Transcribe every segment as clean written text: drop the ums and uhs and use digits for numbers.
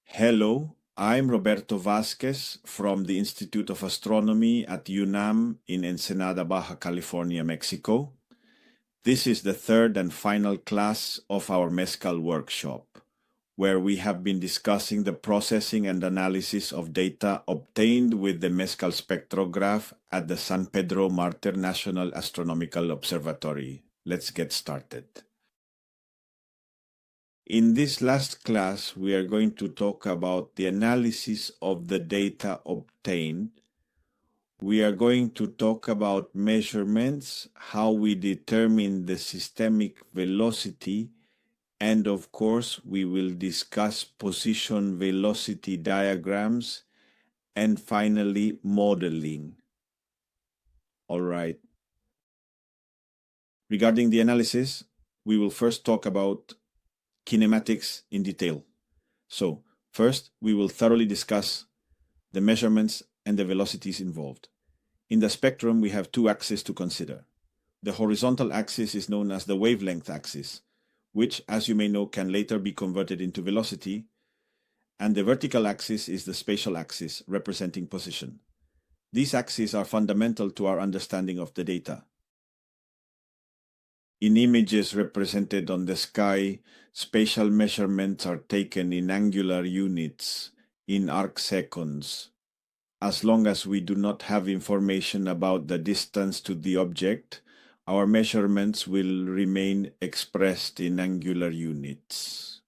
Hello, I'm Roberto Vasquez from the Institute of Astronomy at UNAM in Ensenada, Baja California, Mexico. This is the third and final class of our Mezcal workshop, where we have been discussing the processing and analysis of data obtained with the Mezcal spectrograph at the San Pedro Martyr National Astronomical Observatory. Let's get started. In this last class, we are going to talk about the analysis of the data obtained. We are going to talk about measurements, how we determine the systemic velocity, and of course, we will discuss position velocity diagrams, and finally, modeling. All right. Regarding the analysis, we will first talk about kinematics in detail. So, first, we will thoroughly discuss the measurements and the velocities involved. In the spectrum, we have two axes to consider. The horizontal axis is known as the wavelength axis, which, as you may know, can later be converted into velocity, and the vertical axis is the spatial axis, representing position. These axes are fundamental to our understanding of the data. In images represented on the sky, spatial measurements are taken in angular units, in arc seconds. As long as we do not have information about the distance to the object, our measurements will remain expressed in angular units.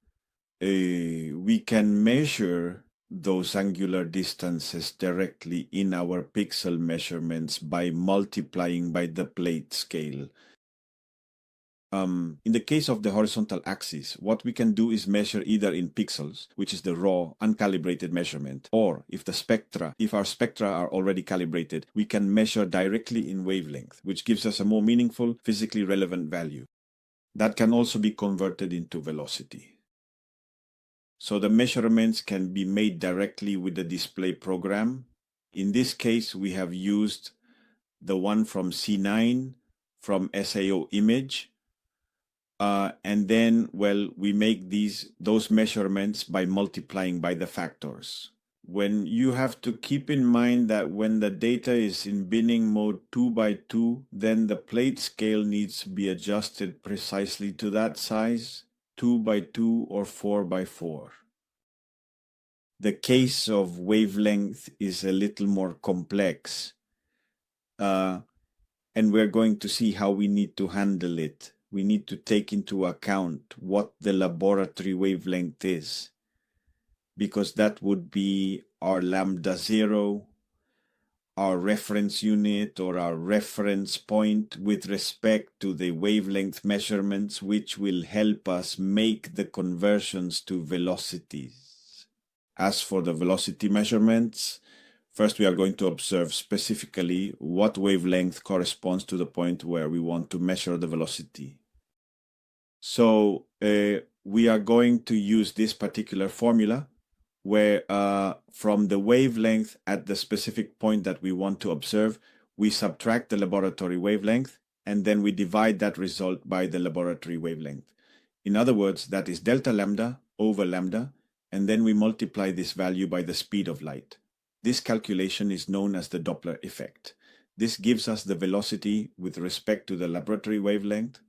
We can measure those angular distances directly in our pixel measurements by multiplying by the plate scale. In the case of the horizontal axis, what we can do is measure either in pixels, which is the raw, uncalibrated measurement, or if our spectra are already calibrated, we can measure directly in wavelength, which gives us a more meaningful, physically relevant value. That can also be converted into velocity. So the measurements can be made directly with the display program. In this case, we have used the one from C9, from SAO image, and then, we make those measurements by multiplying by the factors. When you have to keep in mind that when the data is in binning mode 2 by 2, then the plate scale needs to be adjusted precisely to that size, 2 by 2 or 4 by 4. The case of wavelength is a little more complex, and we're going to see how we need to handle it. We need to take into account what the laboratory wavelength is, because that would be our lambda 0, our reference unit or our reference point with respect to the wavelength measurements, which will help us make the conversions to velocities. As for the velocity measurements, first we are going to observe specifically what wavelength corresponds to the point where we want to measure the velocity. So we are going to use this particular formula where from the wavelength at the specific point that we want to observe, we subtract the laboratory wavelength and then we divide that result by the laboratory wavelength. In other words, that is delta lambda over lambda, and then we multiply this value by the speed of light. This calculation is known as the Doppler effect. This gives us the velocity with respect to the laboratory wavelength,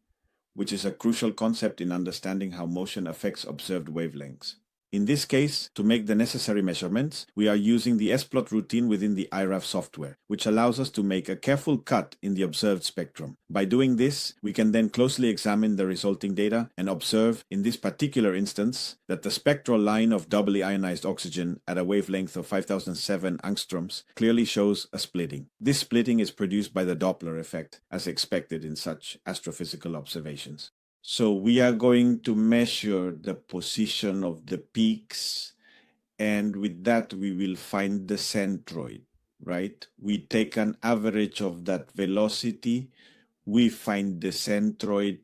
which is a crucial concept in understanding how motion affects observed wavelengths. In this case, to make the necessary measurements, we are using the S-plot routine within the IRAF software, which allows us to make a careful cut in the observed spectrum. By doing this, we can then closely examine the resulting data and observe, in this particular instance, that the spectral line of doubly ionized oxygen at a wavelength of 5007 angstroms clearly shows a splitting. This splitting is produced by the Doppler effect, as expected in such astrophysical observations. So we are going to measure the position of the peaks, and with that we will find the centroid, right? We take an average of that velocity, we find the centroid,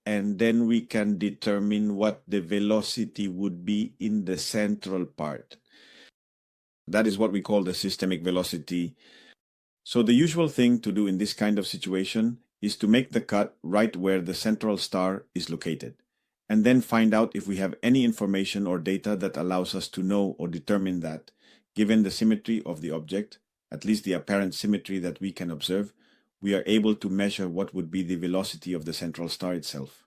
and then we can determine what the velocity would be in the central part. That is what we call the systemic velocity. So the usual thing to do in this kind of situation is to make the cut right where the central star is located. and then find out if we have any information or data that allows us to know or determine that, given the symmetry of the object, at least the apparent symmetry that we can observe, we are able to measure what would be the velocity of the central star itself.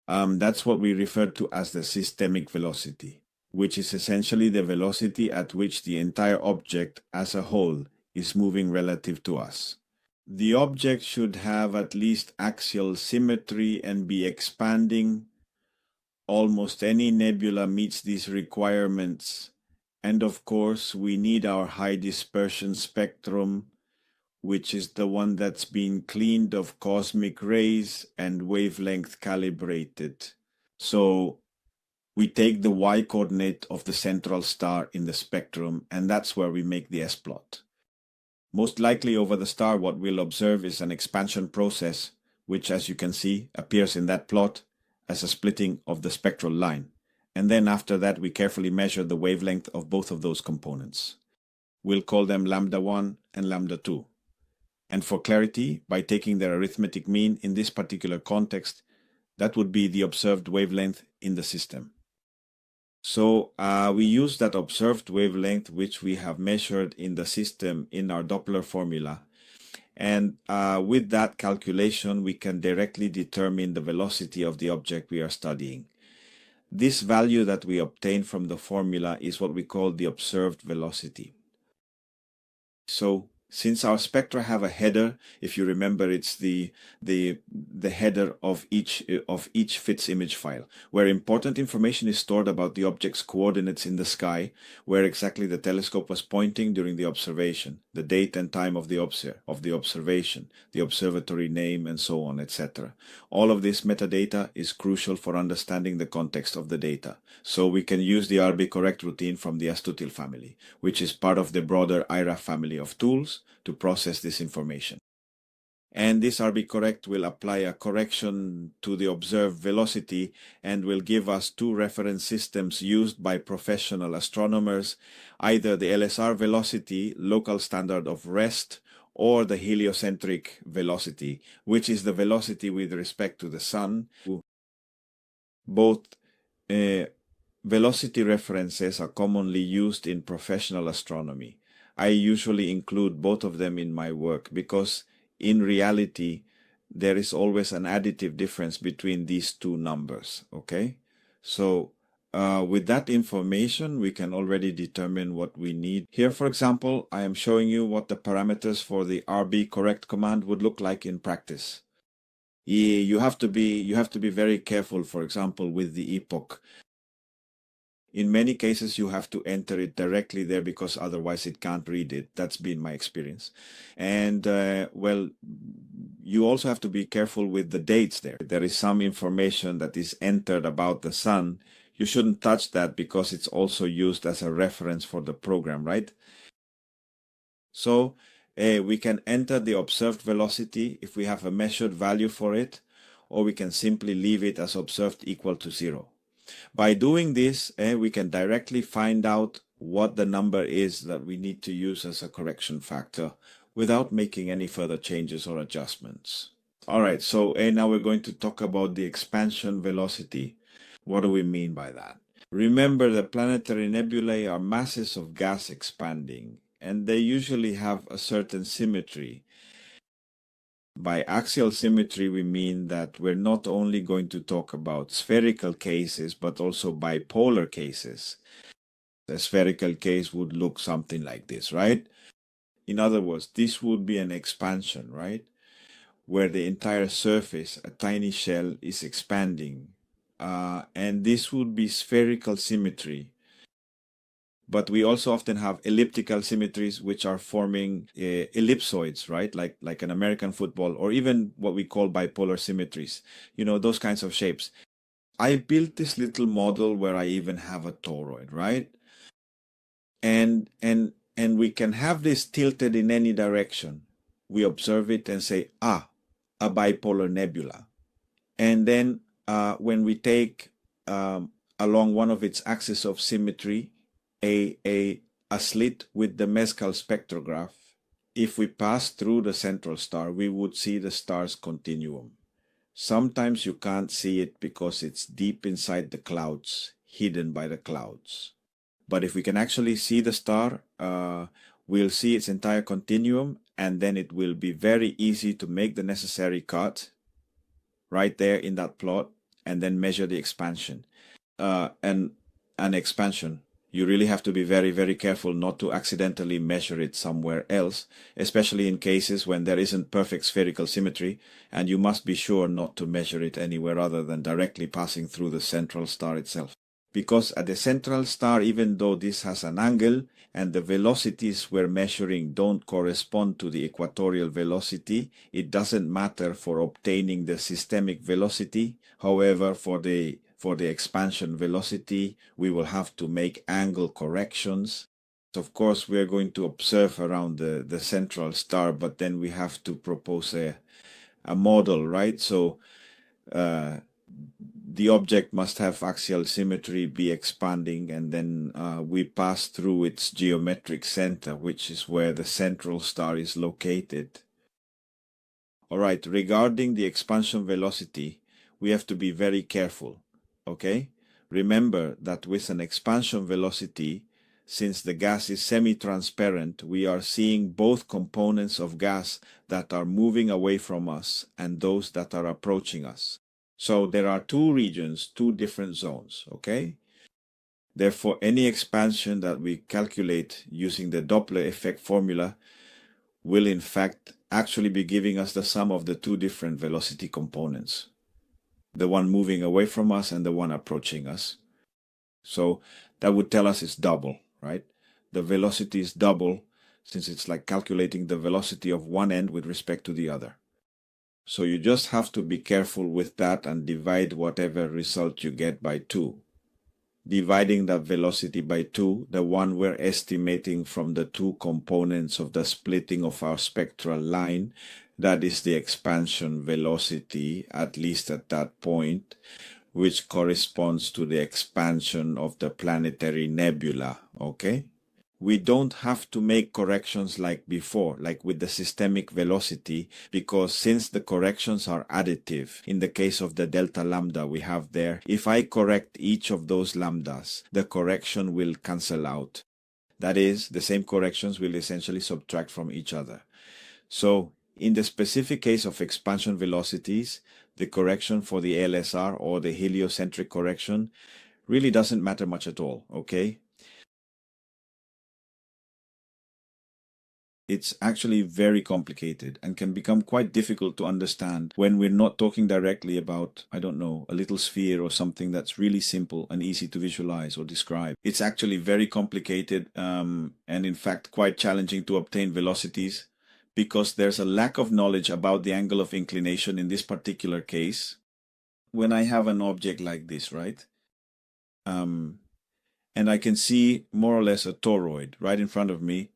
That's what we refer to as the systemic velocity, which is essentially the velocity at which the entire object as a whole is moving relative to us. The object should have at least axial symmetry and be expanding. Almost any nebula meets these requirements. And of course, we need our high dispersion spectrum, which is the one that's been cleaned of cosmic rays and wavelength calibrated. So we take the y-coordinate of the central star in the spectrum, and that's where we make the S-plot. Most likely over the star, what we'll observe is an expansion process, which, as you can see, appears in that plot as a splitting of the spectral line. And then after that, we carefully measure the wavelength of both of those components. We'll call them lambda 1 and lambda 2. And for clarity, by taking their arithmetic mean in this particular context, that would be the observed wavelength in the system. So we use that observed wavelength, which we have measured in the system in our Doppler formula. And with that calculation, we can directly determine the velocity of the object we are studying. This value that we obtain from the formula is what we call the observed velocity. So since our spectra have a header, if you remember, it's the header of each FITS image file, where important information is stored about the object's coordinates in the sky, where exactly the telescope was pointing during the observation, the date and time of the observation, the observatory name, and so on, etc. All of this metadata is crucial for understanding the context of the data. So we can use the RB-correct routine from the Astutil family, which is part of the broader IRA family of tools to process this information. And this RB-correct will apply a correction to the observed velocity and will give us two reference systems used by professional astronomers, either the LSR velocity, local standard of rest, or the heliocentric velocity, which is the velocity with respect to the Sun. Both velocity references are commonly used in professional astronomy. I usually include both of them in my work because in reality, there is always an additive difference between these two numbers, okay? So with that information, we can already determine what we need. Here, for example, I am showing you what the parameters for the RB correct command would look like in practice. You have to be very careful, for example, with the epoch. In many cases, you have to enter it directly there because otherwise it can't read it. That's been my experience. And well, you also have to be careful with the dates there. There is some information that is entered about the Sun. You shouldn't touch that because it's also used as a reference for the program, right? So we can enter the observed velocity if we have a measured value for it, or we can simply leave it as observed equal to 0. By doing this, we can directly find out what the number is that we need to use as a correction factor without making any further changes or adjustments. All right, so now we're going to talk about the expansion velocity. What do we mean by that? Remember, the planetary nebulae are masses of gas expanding, and they usually have a certain symmetry. By axial symmetry, we mean that we're not only going to talk about spherical cases, but also bipolar cases. The spherical case would look something like this, right? In other words, this would be an expansion, right? Where the entire surface, a tiny shell, is expanding. And this would be spherical symmetry. But we also often have elliptical symmetries, which are forming ellipsoids, right? Like an American football, or even what we call bipolar symmetries, you know, those kinds of shapes. I built this little model where I even have a toroid, right? And we can have this tilted in any direction. We observe it and say, a bipolar nebula. And then when we take along one of its axes of symmetry, a slit with the Mezcal spectrograph, if we pass through the central star, we would see the star's continuum. Sometimes you can't see it because it's deep inside the clouds, hidden by the clouds. But if we can actually see the star, we'll see its entire continuum, and then it will be very easy to make the necessary cut right there in that plot and then measure the expansion. And an expansion, you really have to be very, very careful not to accidentally measure it somewhere else, especially in cases when there isn't perfect spherical symmetry, and you must be sure not to measure it anywhere other than directly passing through the central star itself. Because at the central star, even though this has an angle and the velocities we're measuring don't correspond to the equatorial velocity, it doesn't matter for obtaining the systemic velocity. However, for the expansion velocity, we will have to make angle corrections. Of course, we are going to observe around the central star, but then we have to propose a model, right? So the object must have axial symmetry, be expanding, and then we pass through its geometric center, which is where the central star is located. All right, regarding the expansion velocity, we have to be very careful, okay? Remember that with an expansion velocity, since the gas is semi-transparent, we are seeing both components of gas that are moving away from us and those that are approaching us. So there are two regions, two different zones, okay? Therefore, any expansion that we calculate using the Doppler effect formula will in fact actually be giving us the sum of the two different velocity components, the one moving away from us and the one approaching us. So that would tell us it's double, right? The velocity is double since it's like calculating the velocity of one end with respect to the other. So you just have to be careful with that and divide whatever result you get by 2. Dividing that velocity by 2, the one we're estimating from the two components of the splitting of our spectral line, that is the expansion velocity, at least at that point, which corresponds to the expansion of the planetary nebula, okay? We don't have to make corrections like before, like with the systemic velocity, because since the corrections are additive, in the case of the delta lambda we have there, if I correct each of those lambdas, the correction will cancel out. That is, the same corrections will essentially subtract from each other. So, in the specific case of expansion velocities, the correction for the LSR or the heliocentric correction really doesn't matter much at all, okay? It's actually very complicated and can become quite difficult to understand when we're not talking directly about, I don't know, a little sphere or something that's really simple and easy to visualize or describe. It's actually very complicated and in fact quite challenging to obtain velocities because there's a lack of knowledge about the angle of inclination in this particular case. When I have an object like this, right? And I can see more or less a toroid right in front of me.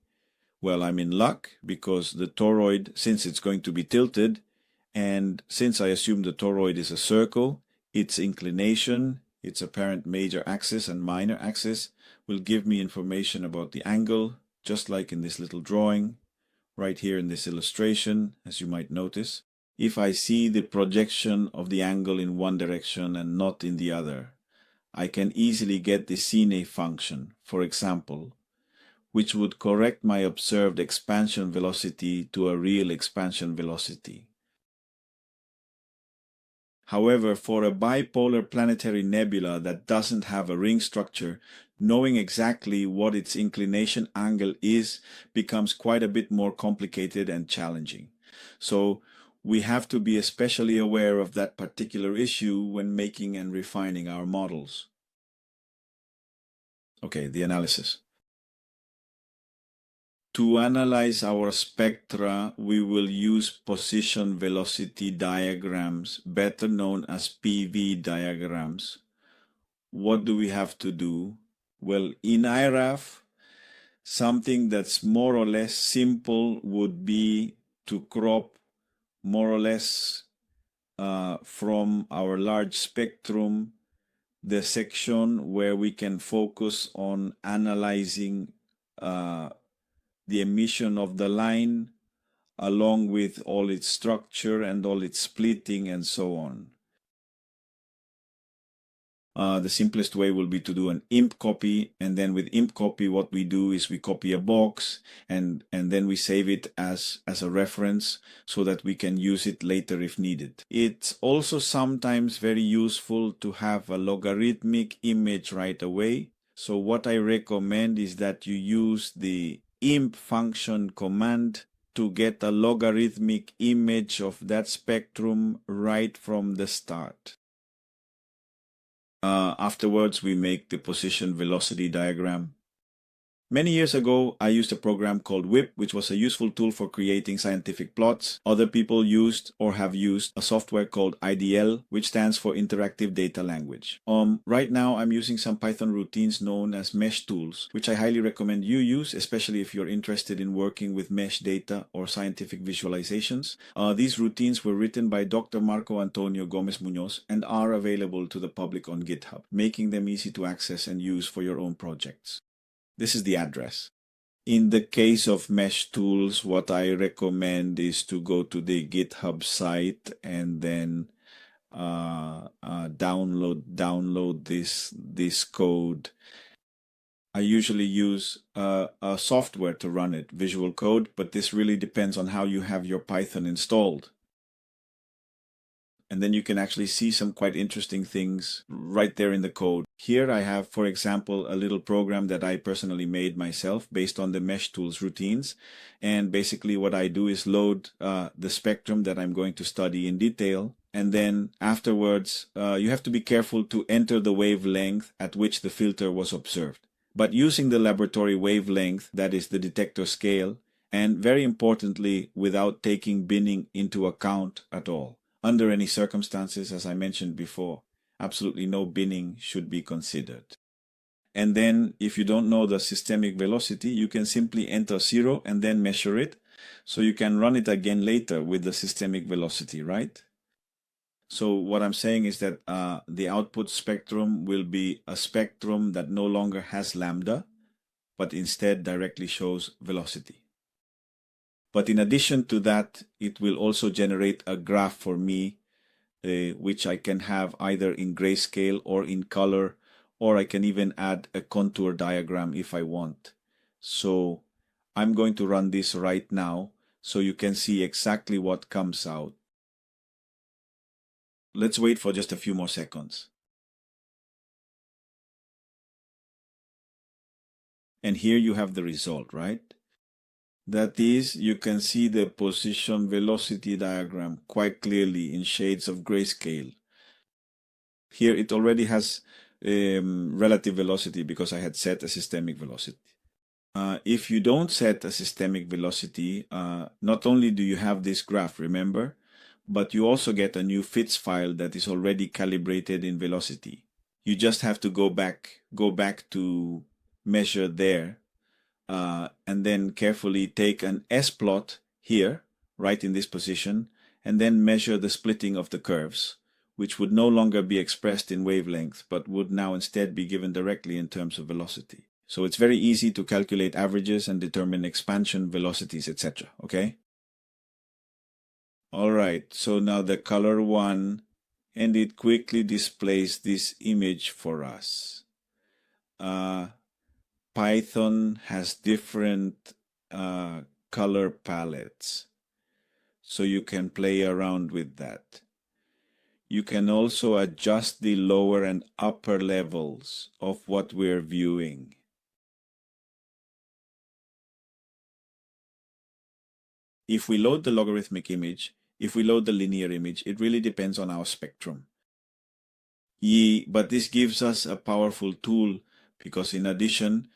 Well, I'm in luck because the toroid, since it's going to be tilted, and since I assume the toroid is a circle, its inclination, its apparent major axis and minor axis, will give me information about the angle, just like in this little drawing, right here in this illustration, as you might notice. If I see the projection of the angle in one direction and not in the other, I can easily get the sine function, for example, which would correct my observed expansion velocity to a real expansion velocity. However, for a bipolar planetary nebula that doesn't have a ring structure, knowing exactly what its inclination angle is becomes quite a bit more complicated and challenging. So we have to be especially aware of that particular issue when making and refining our models. Okay, the analysis. To analyze our spectra, we will use position velocity diagrams, better known as PV diagrams. What do we have to do? Well, in IRAF, something that's more or less simple would be to crop more or less from our large spectrum the section where we can focus on analyzing the emission of the line along with all its structure and all its splitting and so on. The simplest way will be to do an imp copy, and then with imp copy what we do is we copy a box and then we save it as a reference so that we can use it later if needed. It's also sometimes very useful to have a logarithmic image right away. So what I recommend is that you use the imp function command to get a logarithmic image of that spectrum right from the start. Afterwards, we make the position velocity diagram. Many years ago, I used a program called WIP, which was a useful tool for creating scientific plots. Other people used or have used a software called IDL, which stands for Interactive Data Language. Right now, I'm using some Python routines known as mesh tools, which I highly recommend you use, especially if you're interested in working with mesh data or scientific visualizations. These routines were written by Dr. Marco Antonio Gomez Munoz and are available to the public on GitHub, making them easy to access and use for your own projects. This is the address. In the case of mesh tools, what I recommend is to go to the GitHub site and then download this code. I usually use a software to run it, Visual Code, but this really depends on how you have your Python installed. And then you can actually see some quite interesting things right there in the code. Here I have, for example, a little program that I personally made myself based on the mesh tools routines. And basically what I do is load the spectrum that I'm going to study in detail. And then afterwards, you have to be careful to enter the wavelength at which the filter was observed. But using the laboratory wavelength, that is the detector scale, and very importantly, without taking binning into account at all. Under any circumstances, as I mentioned before, absolutely no binning should be considered. And then if you don't know the systemic velocity, you can simply enter 0 and then measure it. So you can run it again later with the systemic velocity, right? So what I'm saying is that the output spectrum will be a spectrum that no longer has lambda, but instead directly shows velocity. But in addition to that, it will also generate a graph for me, which I can have either in grayscale or in color, or I can even add a contour diagram if I want. So I'm going to run this right now so you can see exactly what comes out. Let's wait for just a few more seconds. And here you have the result, right? That is, you can see the position velocity diagram quite clearly in shades of grayscale. Here it already has relative velocity because I had set a systemic velocity. If you don't set a systemic velocity, not only do you have this graph, remember, but you also get a new fits file that is already calibrated in velocity. You just have to go back to measure there, and then carefully take an S-plot here, right in this position, and then measure the splitting of the curves, which would no longer be expressed in wavelength, but would now instead be given directly in terms of velocity. So it's very easy to calculate averages and determine expansion velocities, etc. Okay? All right, so now the color one, and it quickly displays this image for us. Python has different color palettes, so you can play around with that. You can also adjust the lower and upper levels of what we're viewing. If we load the logarithmic image, if we load the linear image, it really depends on our spectrum. But this gives us a powerful tool because in addition,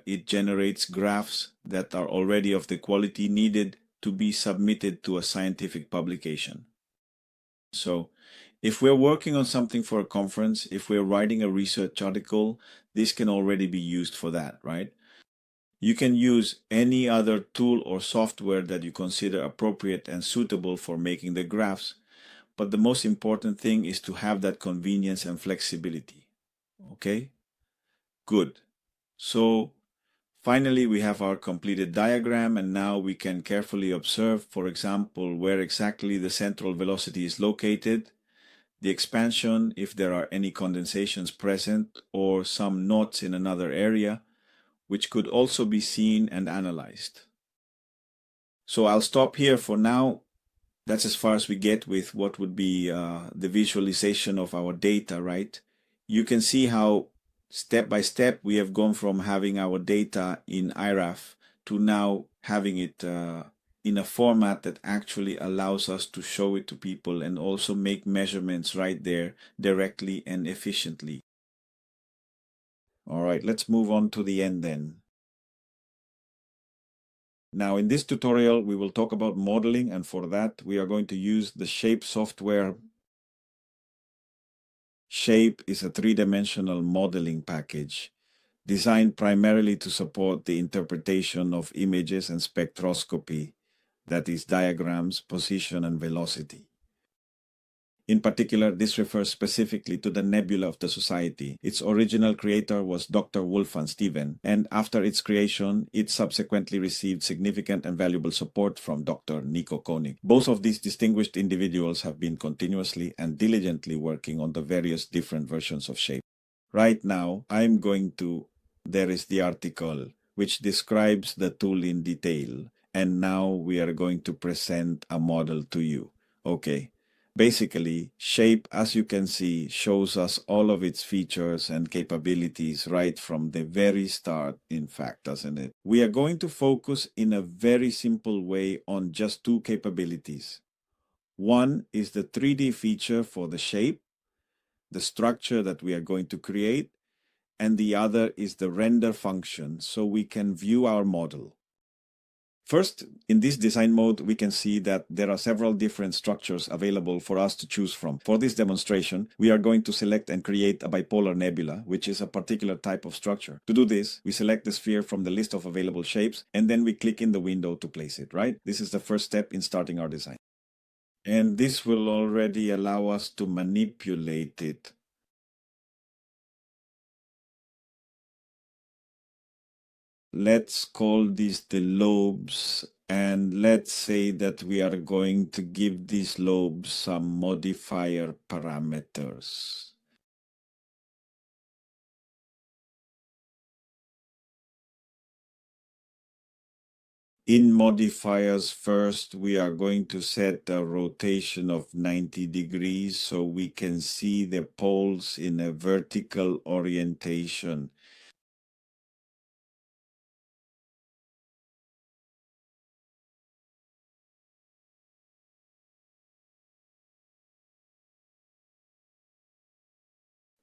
it generates graphs that are already of the quality needed to be submitted to a scientific publication. So if we're working on something for a conference, if we're writing a research article, this can already be used for that, right? You can use any other tool or software that you consider appropriate and suitable for making the graphs, but the most important thing is to have that convenience and flexibility. Okay? Good. So Finally, we have our completed diagram, and now we can carefully observe, for example, where exactly the central velocity is located, the expansion, if there are any condensations present, or some knots in another area, which could also be seen and analyzed. So I'll stop here for now. That's as far as we get with what would be the visualization of our data, right? You can see how step by step we have gone from having our data in IRAF to now having it in a format that actually allows us to show it to people and also make measurements right there directly and efficiently. All right, let's move on to the end then. Now, in this tutorial, we will talk about modeling, and for that, we are going to use the Shape software. Shape is a three-dimensional modeling package designed primarily to support the interpretation of images and spectroscopy, that is, diagrams, position, and velocity. In particular, this refers specifically to the Nebula of the Society. Its original creator was Dr. Wolfgang Steven, and after its creation, it subsequently received significant and valuable support from Dr. Nico Koenig. Both of these distinguished individuals have been continuously and diligently working on the various different versions of Shape. Right now, there is the article which describes the tool in detail, and now we are going to present a model to you. Okay. Basically, Shape, as you can see, shows us all of its features and capabilities right from the very start, in fact, doesn't it? We are going to focus in a very simple way on just two capabilities. One is the 3D feature for the shape, the structure that we are going to create, and the other is the render function, so we can view our model. First, in this design mode, we can see that there are several different structures available for us to choose from. For this demonstration, we are going to select and create a bipolar nebula, which is a particular type of structure. To do this, we select the sphere from the list of available shapes, and then we click in the window to place it, right? This is the first step in starting our design. And this will already allow us to manipulate it. Let's call these the lobes, and let's say that we are going to give these lobes some modifier parameters. In modifiers, first we are going to set a rotation of 90 degrees so we can see the poles in a vertical orientation.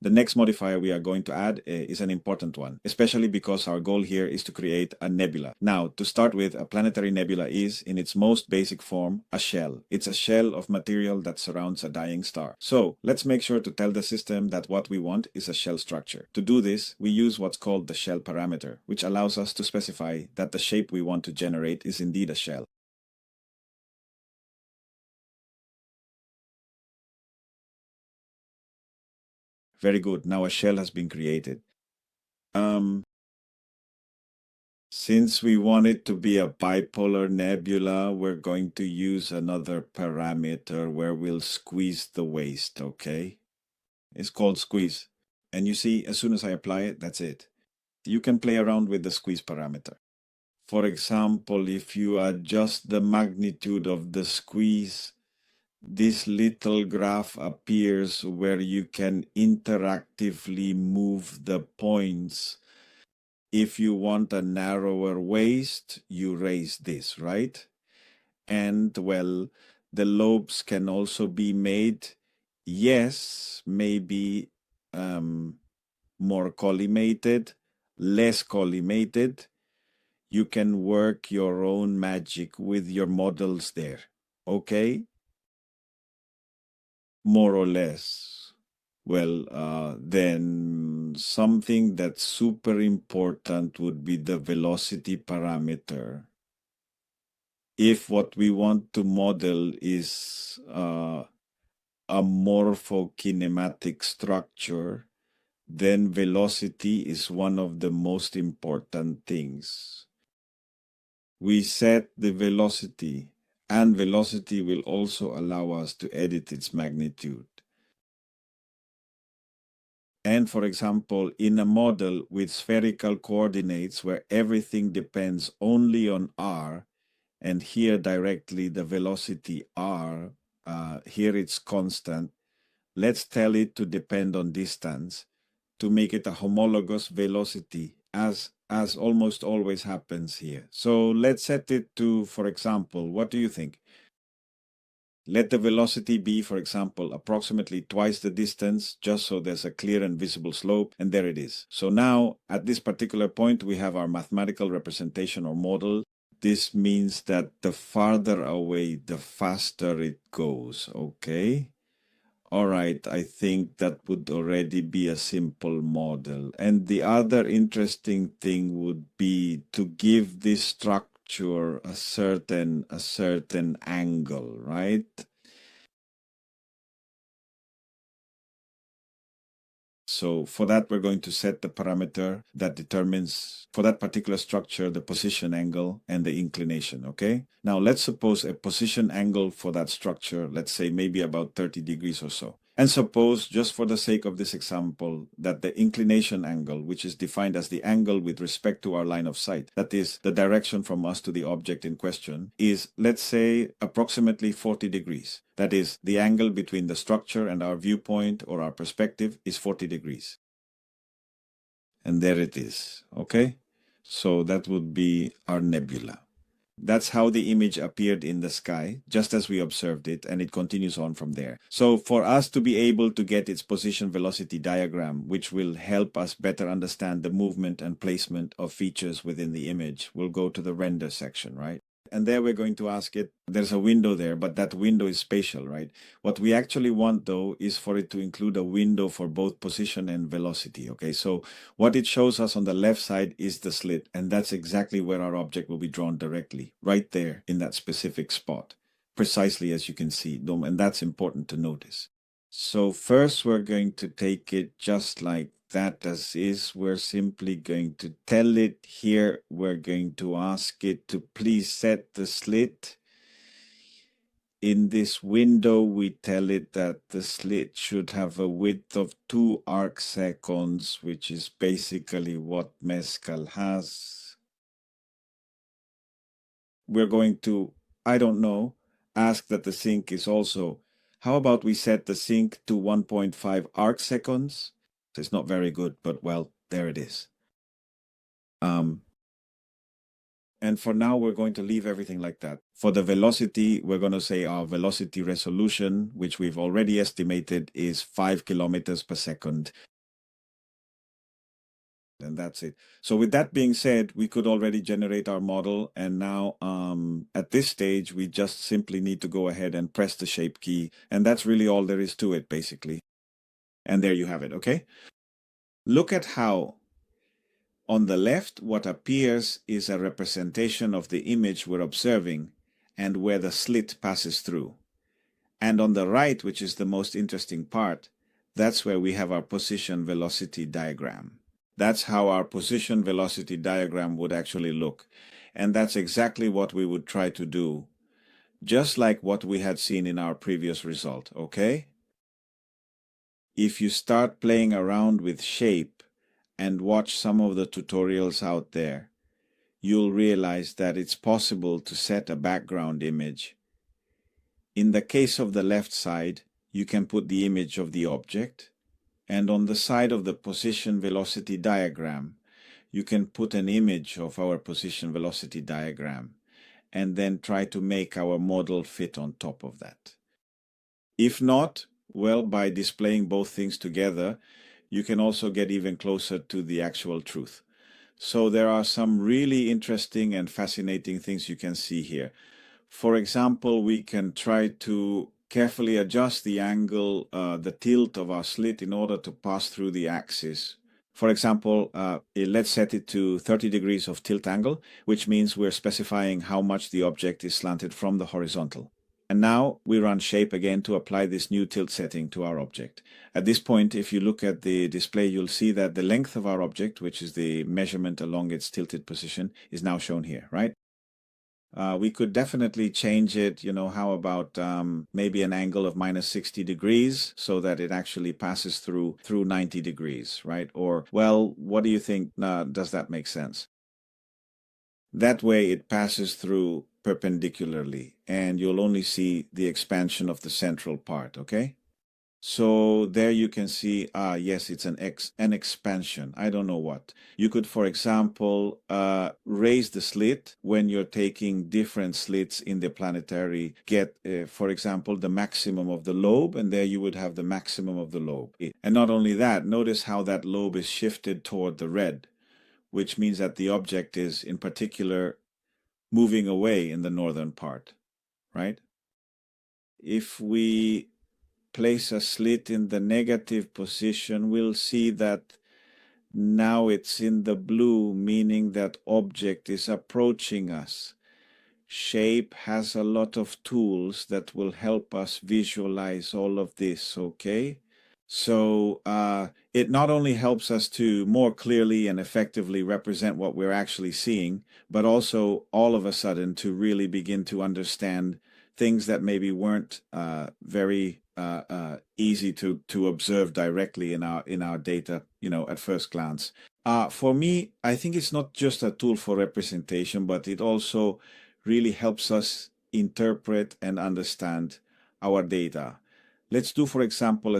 The next modifier we are going to add is an important one, especially because our goal here is to create a nebula. Now, to start with, a planetary nebula is, in its most basic form, a shell. It's a shell of material that surrounds a dying star. So, let's make sure to tell the system that what we want is a shell structure. To do this, we use what's called the shell parameter, which allows us to specify that the shape we want to generate is indeed a shell. Very good. Now a shell has been created. Since we want it to be a bipolar nebula, we're going to use another parameter where we'll squeeze the waist, okay? It's called squeeze. And you see, as soon as I apply it, that's it. You can play around with the squeeze parameter. For example, if you adjust the magnitude of the squeeze, this little graph appears where you can interactively move the points. If you want a narrower waist, you raise this, right? And, well, the lobes can also be made, yes, maybe more collimated, less collimated. You can work your own magic with your models there, okay? More or less. Well, then something that's super important would be the velocity parameter. If what we want to model is a morphokinematic structure, then velocity is one of the most important things. We set the velocity, and velocity will also allow us to edit its magnitude. And for example, in a model with spherical coordinates where everything depends only on r, and here directly the velocity r, here it's constant, let's tell it to depend on distance to make it a homologous velocity, as almost always happens here. So let's set it to, for example, what do you think? Let the velocity be, for example, approximately twice the distance, just so there's a clear and visible slope, and there it is. So now, at this particular point, we have our mathematical representation or model. This means that the farther away, the faster it goes, okay? All right, I think that would already be a simple model. And the other interesting thing would be to give this structure a certain angle, right? So for that, we're going to set the parameter that determines, for that particular structure, the position angle and the inclination, okay? Now, let's suppose a position angle for that structure, let's say maybe about 30 degrees or so. And suppose, just for the sake of this example, that the inclination angle, which is defined as the angle with respect to our line of sight, that is, the direction from us to the object in question, is, let's say, approximately 40 degrees. That is, the angle between the structure and our viewpoint or our perspective is 40 degrees. And there it is, okay? So that would be our nebula. That's how the image appeared in the sky, just as we observed it, and it continues on from there. So for us to be able to get its position velocity diagram, which will help us better understand the movement and placement of features within the image, we'll go to the render section, right? And there we're going to ask it, there's a window there, but that window is spatial, right? What we actually want, though, is for it to include a window for both position and velocity, okay? So what it shows us on the left side is the slit, and that's exactly where our object will be drawn directly, right there in that specific spot, precisely as you can see, and that's important to notice. So first we're going to take it just like that as is. We're simply going to tell it here, we're going to ask it to please set the slit. In this window, we tell it that the slit should have a width of 2 arc seconds, which is basically what Mezcal has. We're going to, I don't know, ask that the sync is also, how about we set the sync to 1.5 arc seconds? It's not very good, but well, there it is. And for now, we're going to leave everything like that. For the velocity, we're going to say our velocity resolution, which we've already estimated, is 5 kilometers per second. And that's it. So with that being said, we could already generate our model. And now at this stage, we just simply need to go ahead and press the shape key. And that's really all there is to it, basically. And there you have it, okay? Look at how on the left, what appears is a representation of the image we're observing and where the slit passes through. And on the right, which is the most interesting part, that's where we have our position velocity diagram. That's how our position velocity diagram would actually look. And that's exactly what we would try to do, just like what we had seen in our previous result, okay? If you start playing around with shape, and watch some of the tutorials out there, you'll realize that it's possible to set a background image. In the case of the left side, you can put the image of the object, and on the side of the position velocity diagram, you can put an image of our position velocity diagram, and then try to make our model fit on top of that. If not, well, by displaying both things together, you can also get even closer to the actual truth. So there are some really interesting and fascinating things you can see here. For example, we can try to carefully adjust the angle, the tilt of our slit in order to pass through the axis. For example, let's set it to 30 degrees of tilt angle, which means we're specifying how much the object is slanted from the horizontal. And now we run shape again to apply this new tilt setting to our object. At this point, if you look at the display, you'll see that the length of our object, which is the measurement along its tilted position, is now shown here, right? We could definitely change it, how about maybe an angle of minus 60 degrees so that it actually passes through 90 degrees, right? Or, well, what do you think? Does that make sense? That way it passes through perpendicularly and you'll only see the expansion of the central part, okay? So there you can see, yes, it's an expansion. I don't know what. You could, for example, raise the slit when you're taking different slits in the planetary. Get, for example, the maximum of the lobe, and there you would have the maximum of the lobe. And not only that, notice how that lobe is shifted toward the red, which means that the object is, in particular, moving away in the northern part, right? If we place a slit in the negative position, we'll see that now it's in the blue, meaning that object is approaching us. Shape has a lot of tools that will help us visualize all of this, okay? So it not only helps us to more clearly and effectively represent what we're actually seeing, but also all of a sudden to really begin to understand things that maybe weren't very easy to observe directly in our data, at first glance. For me, I think it's not just a tool for representation, but it also really helps us interpret and understand our data. Let's do, for example,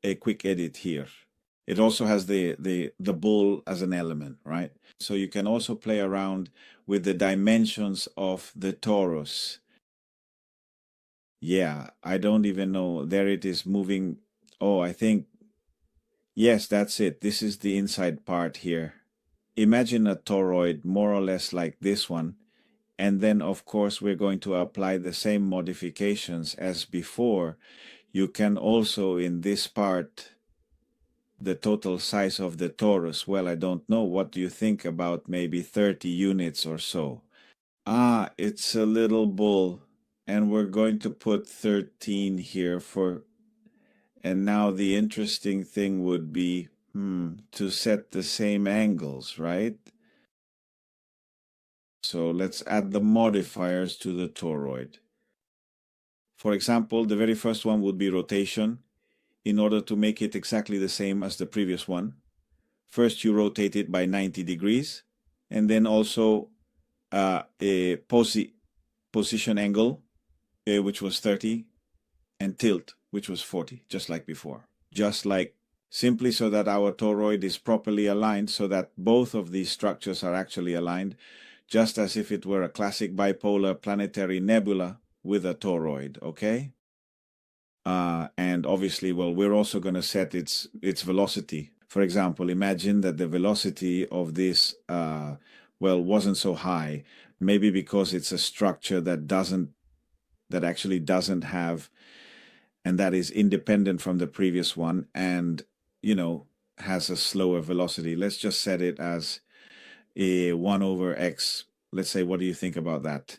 a quick edit here. It also has the bull as an element, right? So you can also play around with the dimensions of the torus. Yeah, I don't even know. There it is moving. Oh, I think, yes, that's it. This is the inside part here. Imagine a toroid more or less like this one. And then, of course, we're going to apply the same modifications as before. You can also, in this part, the total size of the torus, well, I don't know. What do you think about maybe 30 units or so? It's a little bull. And we're going to put 13 here and now the interesting thing would be, to set the same angles, right? So let's add the modifiers to the toroid. For example, the very first one would be rotation. In order to make it exactly the same as the previous one, first you rotate it by 90 degrees, and then also a position angle, which was 30, and tilt, which was 40, just like before. Just like simply so that our toroid is properly aligned, so that both of these structures are actually aligned, just as if it were a classic bipolar planetary nebula with a toroid, okay? And obviously, well, we're also going to set its velocity. For example, imagine that the velocity of this, wasn't so high, maybe because it's a structure that actually doesn't have, and that is independent from the previous one, and, has a slower velocity. Let's just set it as a 1 over x. Let's say, what do you think about that?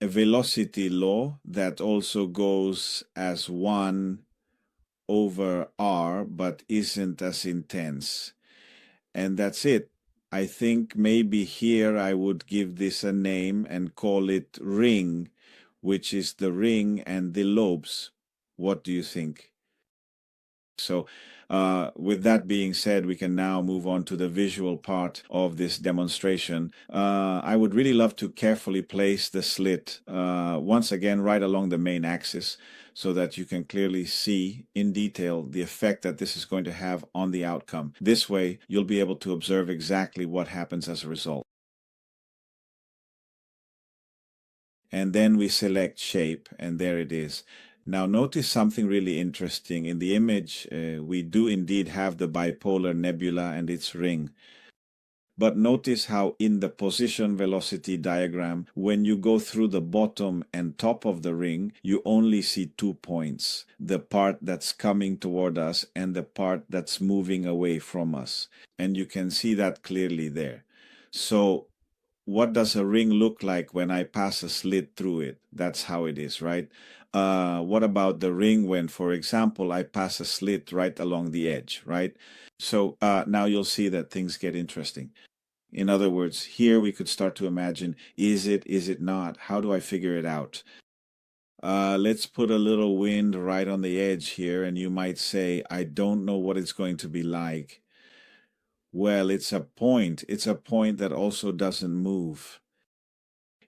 A velocity law that also goes as 1 over r, but isn't as intense. And that's it. I think maybe here I would give this a name and call it ring, which is the ring and the lobes. What do you think? So with that being said, we can now move on to the visual part of this demonstration. I would really love to carefully place the slit once again right along the main axis so that you can clearly see in detail the effect that this is going to have on the outcome. This way, you'll be able to observe exactly what happens as a result. And then we select shape, and there it is. Now notice something really interesting. In the image, we do indeed have the bipolar nebula and its ring. But notice how in the position velocity diagram, when you go through the bottom and top of the ring, you only see 2 points. The part that's coming toward us and the part that's moving away from us. And you can see that clearly there. So what does a ring look like when I pass a slit through it? That's how it is, right? What about the ring when, for example, I pass a slit right along the edge, right? So now you'll see that things get interesting. In other words, here we could start to imagine, is it not? How do I figure it out? Let's put a little wind right on the edge here, and you might say, I don't know what it's going to be like. Well, it's a point. It's a point that also doesn't move.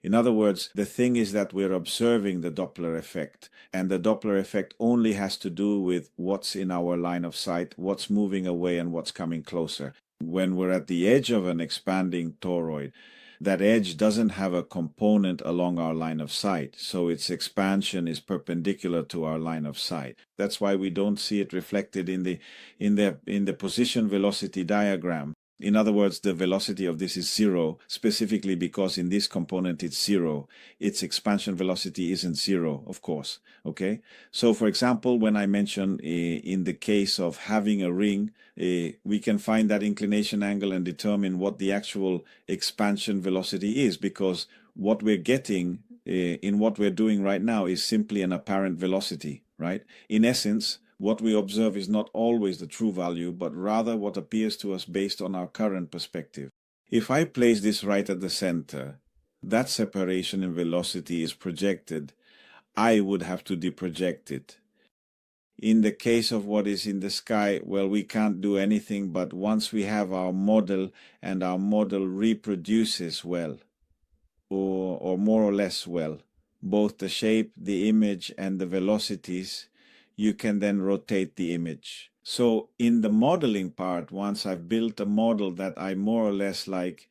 In other words, the thing is that we're observing the Doppler effect, and the Doppler effect only has to do with what's in our line of sight, what's moving away, and what's coming closer. When we're at the edge of an expanding toroid, that edge doesn't have a component along our line of sight, so its expansion is perpendicular to our line of sight. That's why we don't see it reflected in the position velocity diagram. In other words, the velocity of this is zero, specifically because in this component it's zero. Its expansion velocity isn't zero, of course. Okay? So, for example, when I mention in the case of having a ring, we can find that inclination angle and determine what the actual expansion velocity is, because what we're getting in what we're doing right now is simply an apparent velocity, right? In essence, what we observe is not always the true value, but rather what appears to us based on our current perspective. If I place this right at the center, that separation in velocity is projected. I would have to deproject it. In the case of what is in the sky, well, we can't do anything, but once we have our model and our model reproduces well, or more or less well, both the shape, the image, and the velocities, you can then rotate the image. So in the modeling part, once I've built a model that I more or less like,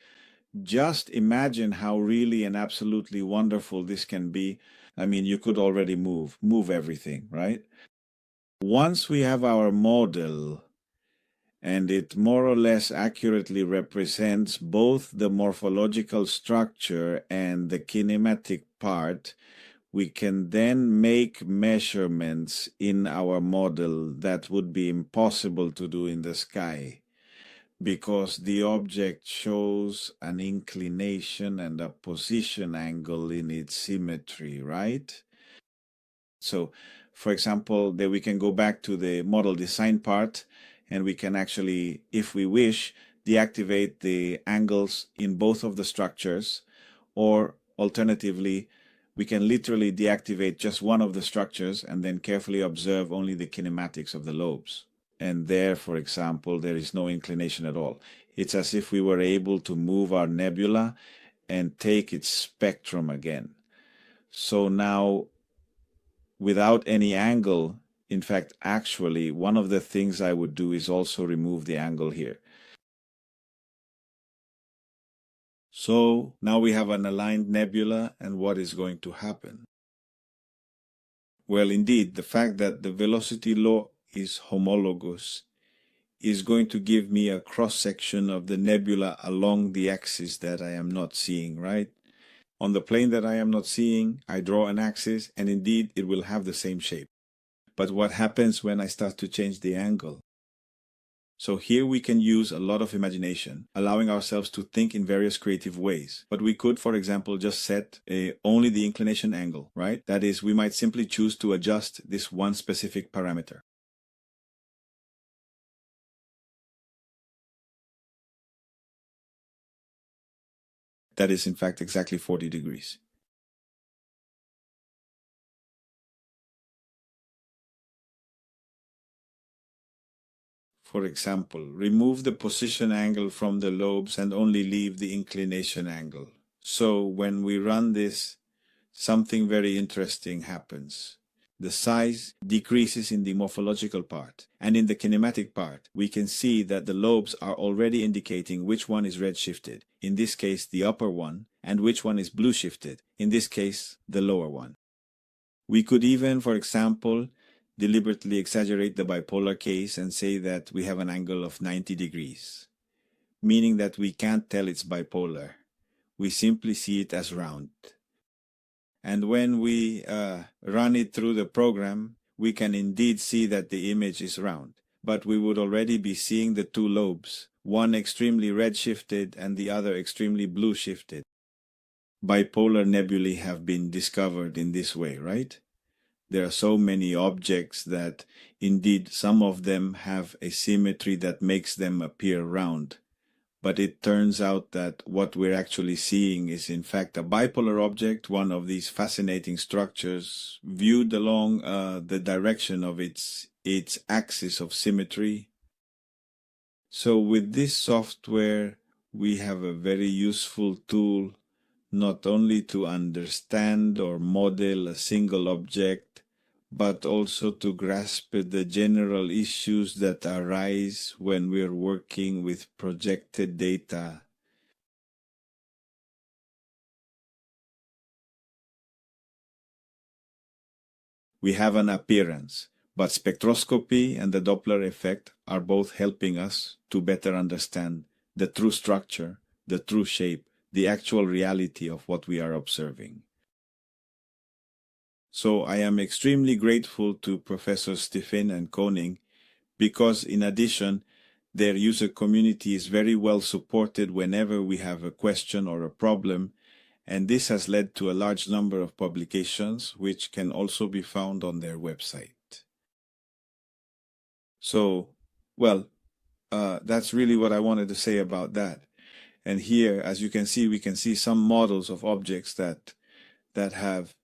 just imagine how really and absolutely wonderful this can be. I mean, you could already move everything, right? Once we have our model, and it more or less accurately represents both the morphological structure and the kinematic part, we can then make measurements in our model that would be impossible to do in the sky, because the object shows an inclination and a position angle in its symmetry, right? So, for example, then we can go back to the model design part, and we can actually, if we wish, deactivate the angles in both of the structures, or alternatively, we can literally deactivate just one of the structures and then carefully observe only the kinematics of the lobes. And there, for example, there is no inclination at all. It's as if we were able to move our nebula and take its spectrum again. So now, without any angle, in fact, actually, one of the things I would do is also remove the angle here. So now we have an aligned nebula, and what is going to happen? Well, indeed, the fact that the velocity law is homologous is going to give me a cross-section of the nebula along the axis that I am not seeing, right? On the plane that I am not seeing, I draw an axis, and indeed it will have the same shape. But what happens when I start to change the angle? So here we can use a lot of imagination, allowing ourselves to think in various creative ways. But we could, for example, just set only the inclination angle, right? That is, we might simply choose to adjust this one specific parameter. That is, in fact, exactly 40 degrees. For example, remove the position angle from the lobes and only leave the inclination angle. So when we run this, something very interesting happens. The size decreases in the morphological part, and in the kinematic part, we can see that the lobes are already indicating which one is red shifted, in this case the upper one, and which one is blue shifted, in this case the lower one. We could even, for example, deliberately exaggerate the bipolar case and say that we have an angle of 90 degrees, meaning that we can't tell it's bipolar. We simply see it as round. And when we run it through the program, we can indeed see that the image is round. But we would already be seeing the two lobes, one extremely red shifted and the other extremely blue shifted. bipolar nebulae have been discovered in this way, right? There are so many objects that indeed some of them have a symmetry that makes them appear round. But it turns out that what we're actually seeing is in fact a bipolar object, one of these fascinating structures viewed along the direction of its axis of symmetry. So with this software, we have a very useful tool not only to understand or model a single object, but also to grasp the general issues that arise when we're working with projected data. We have an appearance, but spectroscopy and the Doppler effect are both helping us to better understand the true structure, the true shape, the actual reality of what we are observing. So I am extremely grateful to Professor Stephen and Koning because in addition, their user community is very well supported whenever we have a question or a problem, and this has led to a large number of publications which can also be found on their website. So, well, that's really what I wanted to say about that. And here, as you can see, we can see some models of objects that have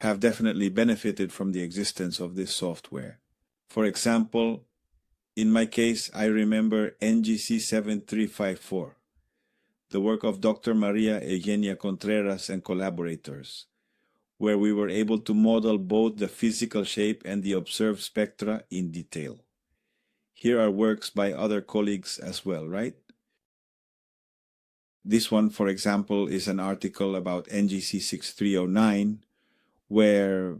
definitely benefited from the existence of this software. For example, in my case, I remember NGC 7354, the work of Dr. Maria Eugenia Contreras and collaborators, where we were able to model both the physical shape and the observed spectra in detail. Here are works by other colleagues as well, right? This one, for example, is an article about NGC 6309, where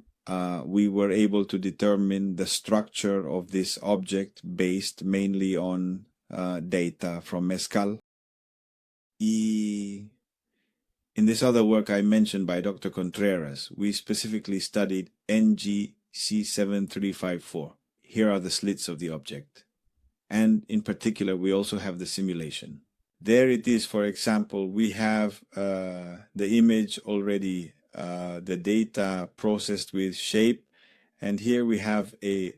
we were able to determine the structure of this object based mainly on data from Mezcal. In this other work I mentioned by Dr. Contreras, we specifically studied NGC 7354. Here are the slits of the object. And in particular, we also have the simulation. There it is, for example, we have the image already, the data processed with shape, and here we have the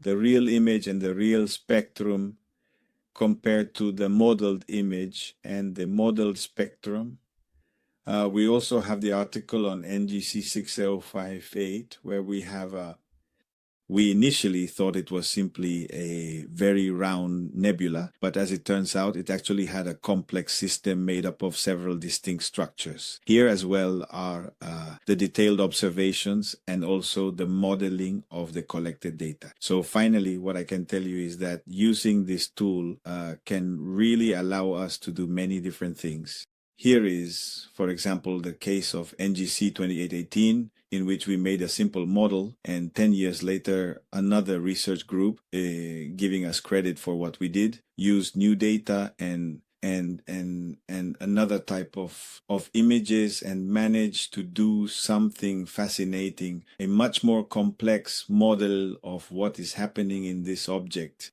real image and the real spectrum compared to the modeled image and the modeled spectrum. We also have the article on NGC 6058, where we initially thought it was simply a very round nebula, but as it turns out, it actually had a complex system made up of several distinct structures. Here as well are the detailed observations and also the modeling of the collected data. So finally, what I can tell you is that using this tool can really allow us to do many different things. Here is, for example, the case of NGC 2818, in which we made a simple model, and 10 years later, another research group, giving us credit for what we did, used new data and another type of images and managed to do something fascinating, a much more complex model of what is happening in this object.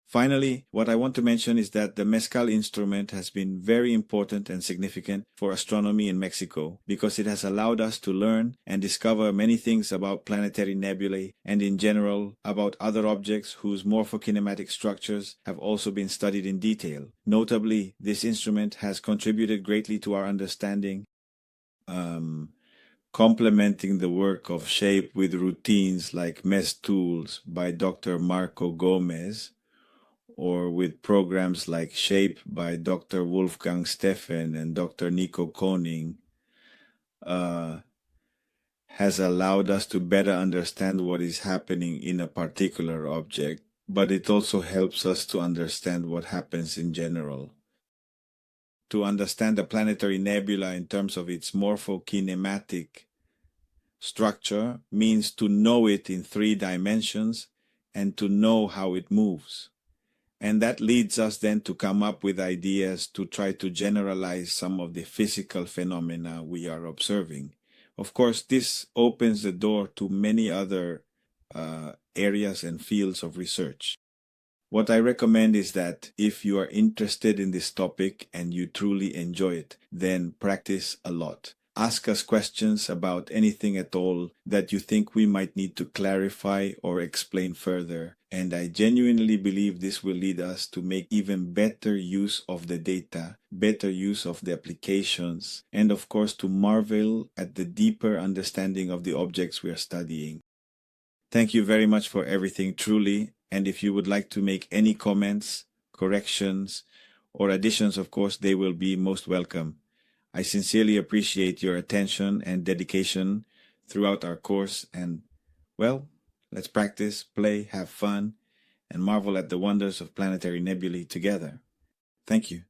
Finally, what I want to mention is that the Mezcal instrument has been very important and significant for astronomy in Mexico because it has allowed us to learn and discover many things about planetary nebulae and in general about other objects whose morphokinematic structures have also been studied in detail. Notably, this instrument has contributed greatly to our understanding, complementing the work of shape with routines like MES tools by Dr. Marco Gomez, or with programs like SHAPE by Dr. Wolfgang Steffen and Dr. Nico Koning, has allowed us to better understand what is happening in a particular object, but it also helps us to understand what happens in general. To understand the planetary nebula in terms of its morphokinematic structure means to know it in 3 dimensions and to know how it moves. And that leads us then to come up with ideas to try to generalize some of the physical phenomena we are observing. Of course, this opens the door to many other areas and fields of research. What I recommend is that if you are interested in this topic and you truly enjoy it, then practice a lot. Ask us questions about anything at all that you think we might need to clarify or explain further. And I genuinely believe this will lead us to make even better use of the data, better use of the applications, and of course to marvel at the deeper understanding of the objects we are studying. Thank you very much for everything, truly. And if you would like to make any comments, corrections, or additions, of course, they will be most welcome. I sincerely appreciate your attention and dedication throughout our course. And, well, let's practice, play, have fun, and marvel at the wonders of planetary nebulae together. Thank you.